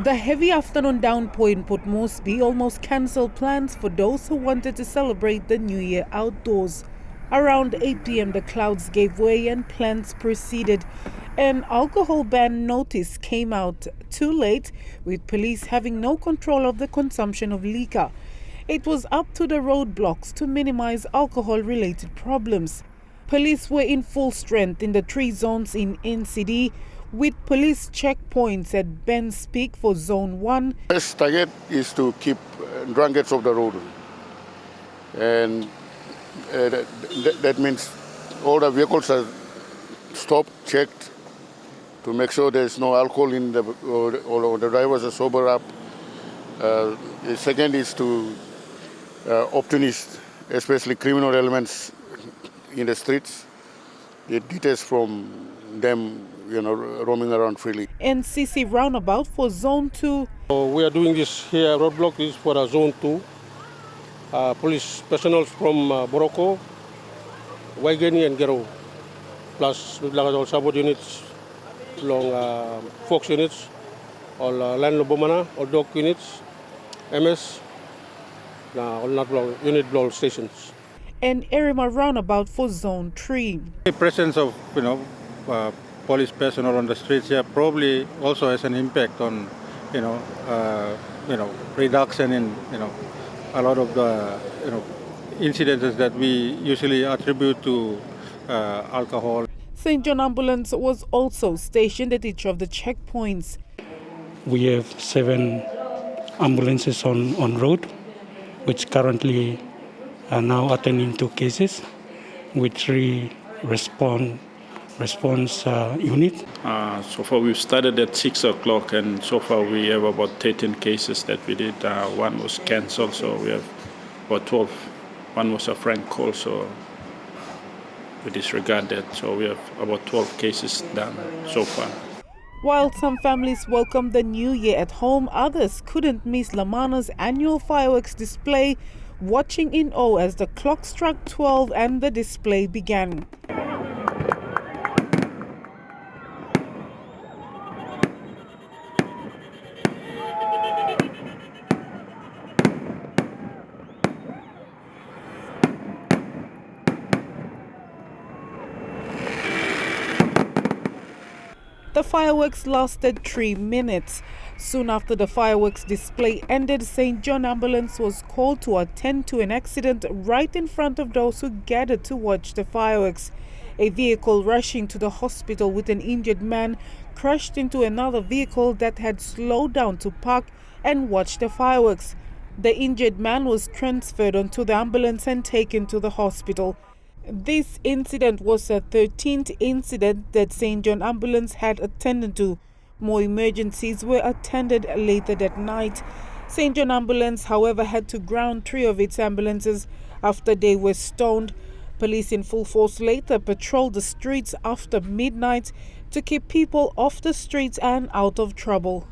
The heavy afternoon downpour in Port Moresby almost cancelled plans for those who wanted to celebrate the New Year outdoors. Around 8 p.m. the clouds gave way and plans proceeded. An alcohol ban notice came out too late, with police having no control of the consumption of liquor. It was up to the roadblocks to minimize alcohol-related problems. Police were in full strength in the 3 zones in NCD, with police checkpoints at Ben's Peak for Zone 1. First target is to keep drunkards off the road. And that means all the vehicles are stopped, checked, to make sure there's no alcohol in the, or the drivers are sober up. The second is to opportunists, especially criminal elements in the streets, it deters from them, roaming around freely. NCC roundabout for Zone 2. We are doing this here, roadblock is for Zone 2. Police personnel from Boroko, Waigeni and Gero, plus all support units, long Fox units, all Land Lobomana, all dog units, MS, all not unit blow stations. And Erima roundabout for Zone 3. The presence of police personnel on the streets here probably also has an impact on reduction in a lot of the incidences that we usually attribute to alcohol. St. John Ambulance was also stationed at each of the checkpoints. We have 7 ambulances on road, which currently are now attending to cases with 3 response units. So far we've started at 6 o'clock, and so far we have about 13 cases that we did. 1 was cancelled, so we have about 12. 1 was a frank call, so we disregard that. So we have about 12 cases done so far. While some families welcomed the new year at home, others couldn't miss Lamana's annual fireworks display, watching in awe as the clock struck 12 and the display began. The fireworks lasted 3 minutes. Soon after the fireworks display ended, St. John Ambulance was called to attend to an accident right in front of those who gathered to watch the fireworks. A vehicle rushing to the hospital with an injured man crashed into another vehicle that had slowed down to park and watch the fireworks. The injured man was transferred onto the ambulance and taken to the hospital. This incident was the 13th incident that St. John Ambulance had attended to. More emergencies were attended later that night. St. John Ambulance, however, had to ground 3 of its ambulances after they were stoned. Police in full force later patrolled the streets after midnight to keep people off the streets and out of trouble.